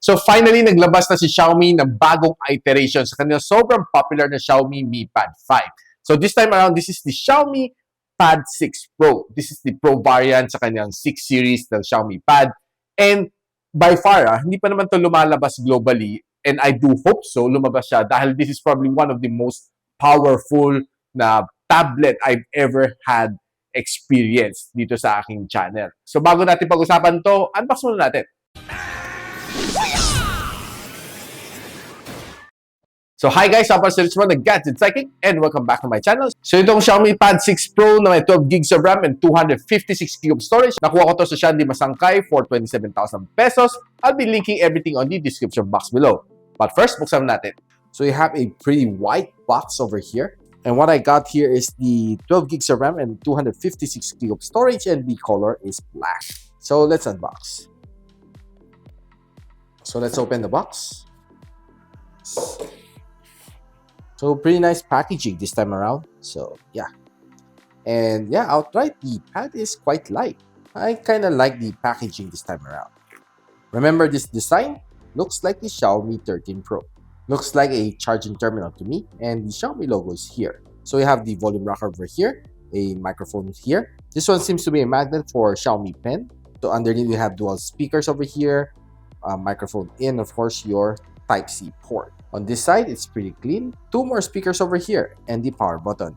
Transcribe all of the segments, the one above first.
So finally, naglabas na si Xiaomi ng bagong iteration sa kanilang sobrang popular na Xiaomi Mi Pad 5. So this time around, this is the Xiaomi Pad 6 Pro. This is the Pro variant sa kanyang 6 series ng Xiaomi Pad. And by far, hindi pa naman ito lumalabas globally. And I do hope so, lumabas siya dahil this is probably one of the most powerful na tablet I've ever had experience dito sa aking channel. So bago natin pag-usapan to, unbox muna natin. So hi guys, I'm Pastor Richmond, the Gadget Psychic, and welcome back to my channel. So itong Xiaomi Pad 6 Pro na may 12 gigs of RAM and 256 GB of storage. Nakuha ko to sa Shandy Masangkay for 27,000 pesos. I'll be linking everything on the description box below. But first, buksan natin. So you have a pretty white box over here. And what I got here is the 12 gigs of RAM and 256 GB of storage, and the color is black. So let's unbox. So let's open the box. So pretty nice packaging this time around. So yeah. And yeah, outright the pad is quite light. I kind of like the packaging this time around. Remember this design? Looks like the Xiaomi 13 Pro. Looks like a charging terminal to me, and the Xiaomi logo is here. So we have the volume rocker over here, a microphone here. This one seems to be a magnet for Xiaomi Pen. So underneath we have dual speakers over here, a microphone in, of course, your Type-C port. On this side, it's pretty clean. Two more speakers over here and the power button.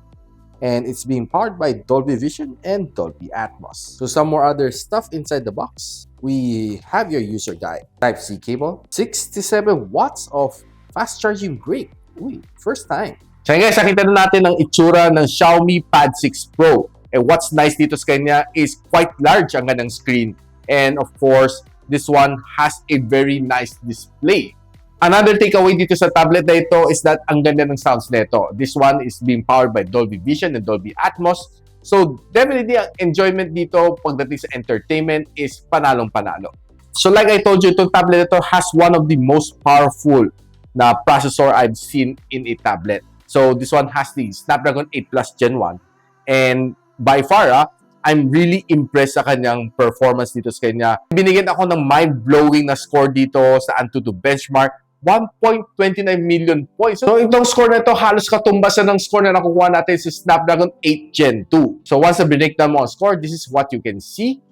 And it's being powered by Dolby Vision and Dolby Atmos. So some more other stuff inside the box. We have your user guide, Type-C cable, 67 watts of fast charging brick. Uy, first time. So guys, nakita na natin ang itsura ng Xiaomi Pad 6 Pro. And what's nice dito sa kanya is quite large ang kanyang screen. And of course, this one has a very nice display. Another takeaway dito sa tablet na ito is that ang ganda ng sounds nito. This one is being powered by Dolby Vision and Dolby Atmos. So definitely ang enjoyment dito pagdating sa entertainment is panalong-panalo. So like I told you, itong tablet ito has one of the most powerful na processor I've seen in a tablet. So this one has the Snapdragon 8 Plus Gen 1. And by far, I'm really impressed sa kanyang performance dito sa kanya. Binigyan ako ng mind-blowing na score dito sa Antutu benchmark. 1.29 million points. So itong score na ito, halos katumbasan ng score na nakukuha natin sa Snapdragon 8 Gen 2. So once na binigyan mo ang score, this is what you can see.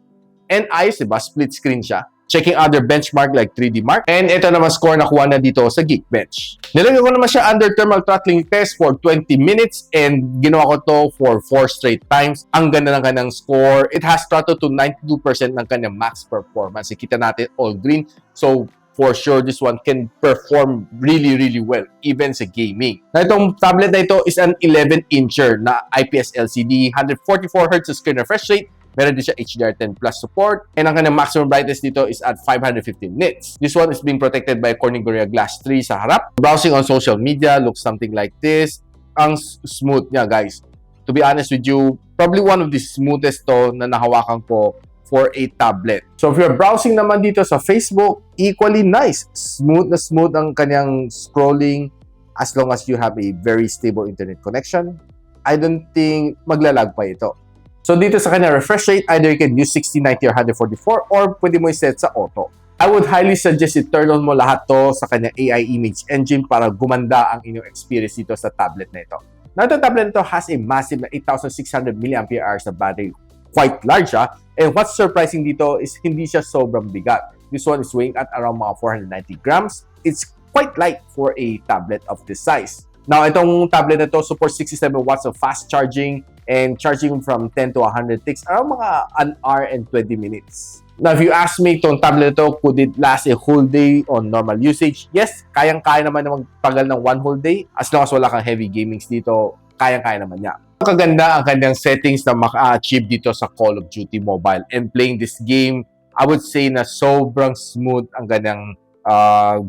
And ayos, diba? Split screen siya. Checking other benchmark like 3D Mark. And ito naman score na kuha na dito sa Geekbench. Nilagay ko naman siya under thermal throttling test for 20 minutes and ginawa ko to for 4 straight times. Ang ganda ng kanyang score. It has throttled to 92% ng kanyang max performance. Kita natin all green. So for sure, this one can perform really, really well, even sa gaming. Na itong tablet na ito is an 11-incher na IPS LCD, 144Hz screen refresh rate, meron din siya HDR10 Plus support, and ang kanyang maximum brightness dito is at 515 nits. This one is being protected by Corning Gorilla Glass 3 sa harap. Browsing on social media looks something like this. Ang smooth niya, guys. To be honest with you, probably one of the smoothest to na nahawakan ko for a tablet. So if you're browsing naman dito sa Facebook, equally nice. Smooth na smooth ang kanyang scrolling as long as you have a very stable internet connection. I don't think maglalag pa ito. So dito sa kanya refresh rate, either you can use 60, 90, or 144 or pwede mo i-set sa auto. I would highly suggest i-turn on mo lahat to sa kanya AI image engine para gumanda ang inyong experience dito sa tablet na ito. Now, itong tablet na ito has a massive na 8,600 mAh na battery. Quite large, and what's surprising dito is hindi siya sobrang bigat. This one is weighing at around mga 490 grams. It's quite light for a tablet of this size. Now, itong tablet na ito supports 67 watts of fast charging and charging from 10 to 100 takes around mga an hour and 20 minutes. Now, if you ask me, itong tablet ito, could it last a whole day on normal usage? Yes, kayang-kaya naman na magtagal ng one whole day. As long as wala kang heavy gamings dito, kayang-kaya naman niya. Kaganda ang kanyang settings na maka-achieve dito sa Call of Duty Mobile. And playing this game, I would say na sobrang smooth ang kanyang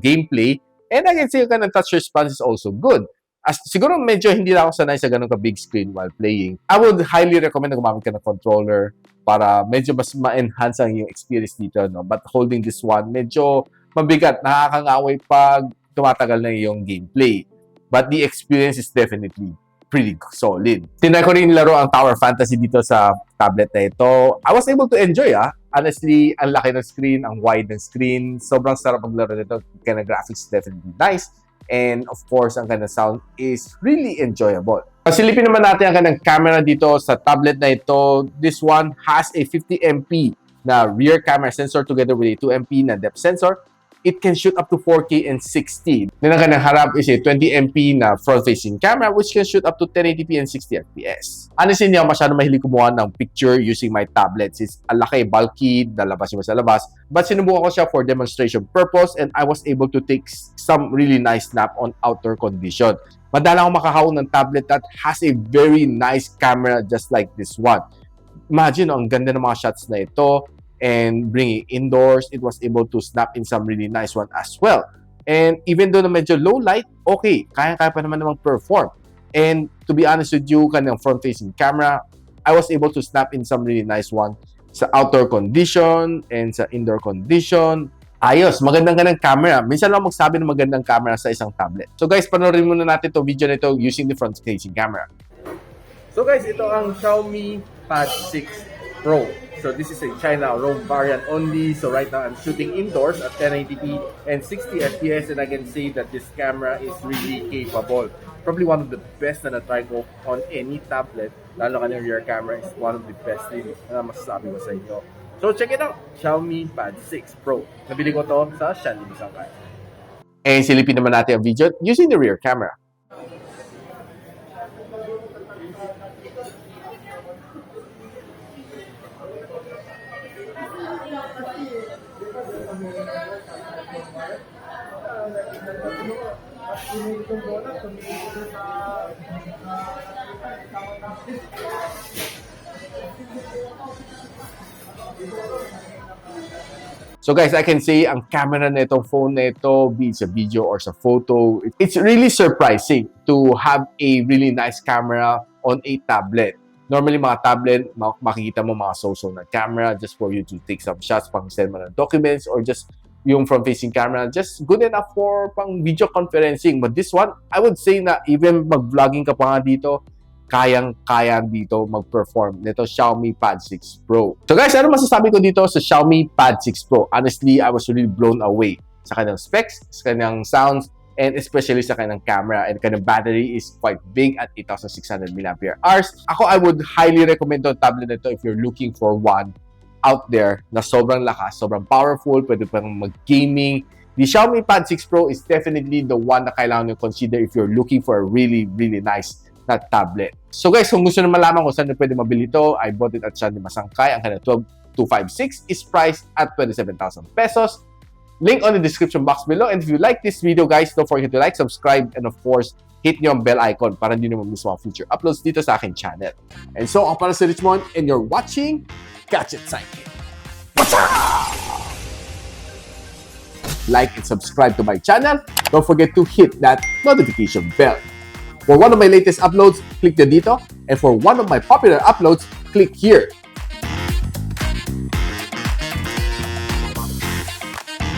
gameplay. And I can say yung touch response is also good. As siguro medyo hindi lang ako sanay sa ganun ka big screen while playing. I would highly recommend na gumamit ka ng controller para medyo mas ma-enhance ang yung experience dito. No? But holding this one, medyo mabigat. Nakakangaway pag tumatagal na yung gameplay. But the experience is definitely pretty solid. Tinry ko rin laro ang Tower Fantasy dito sa tablet na ito. I was able to enjoy, Honestly, ang laki ng screen, ang wide ng screen. Sobrang sarap maglaro nito. Kaya graphics definitely nice. And of course, ang kanyang sound is really enjoyable. Pasilipin naman natin ang kanyang camera dito sa tablet na ito. This one has a 50MP na rear camera sensor together with a 2MP na depth sensor. It can shoot up to 4K and 60. Then ang kanyang harap is a 20MP na front-facing camera which can shoot up to 1080p and 60fps. Honestly, hindi ako masyado mahilig kumuha ng picture using my tablet since ang laki, bulky, nalabas yung sa labas. But sinubukan ko siya for demonstration purpose and I was able to take some really nice snap on outdoor condition. Madalang ako makahawak ng tablet that has a very nice camera just like this one. Imagine, ang ganda ng mga shots na ito. And bringing indoors, it was able to snap in some really nice one as well. And even though na medyo low light, okay, kaya-kaya pa naman perform. And to be honest with you, kanyang front-facing camera, I was able to snap in some really nice one sa outdoor condition and sa indoor condition. Ayos, magandang camera. Minsan lang magsabi ng magandang camera sa isang tablet. So guys, panoorin muna natin itong video na ito using the front-facing camera. So guys, ito ang Xiaomi Pad 6 Pro. So this is a China ROM variant only. So right now I'm shooting indoors at 1080p and 60fps, and I can say that this camera is really capable. Probably one of the best na na-try ko on any tablet. Lalo kanyang rear camera is one of the best din na masasabi ko sa inyo. So check it out, Xiaomi Pad 6 Pro. Nabili ko to sa Shanli Shanghai. And silipin naman natin ang video using the rear camera. So guys, I can say ang camera na itong phone na ito, be it sa video or sa photo, it's really surprising to have a really nice camera on a tablet. Normally, mga tablet, makikita mo mga so-so na camera just for you to take some shots, pang send mo ng documents, or just yung front-facing camera, just good enough for pang video conferencing. But this one, I would say na even mag-vlogging ka pa nga dito, kayang-kaya dito mag-perform nito Xiaomi Pad 6 Pro. So guys, ano masasabi ko dito sa Xiaomi Pad 6 Pro? Honestly, I was really blown away sa kanyang specs, sa kanyang sounds, and especially sa kanyang camera. And kanyang battery is quite big at 8,600 mAh. Ako, I would highly recommend itong tablet na ito if you're looking for one out there na sobrang lakas, sobrang powerful, pwede pang mag-gaming. The Xiaomi Pad 6 Pro is definitely the one na kailangan nyo consider if you're looking for a really, really nice na tablet. So guys, kung gusto nyo malaman kung saan nyo pwede mabili ito, I bought it at Shanli Shanghai. Ang kanyang 12256 is priced at 27,000 pesos. Link on the description box below. And if you like this video, guys, don't forget to like, subscribe, and of course, hit nyo ang bell icon para hindi nyo ma-miss mga future uploads dito sa aking channel. And so, ako para si Richmond, and you're watching Gadget Sidekick. What's up? Like and subscribe to my channel. Don't forget to hit that notification bell. For one of my latest uploads, click the dito. And for one of my popular uploads, click here.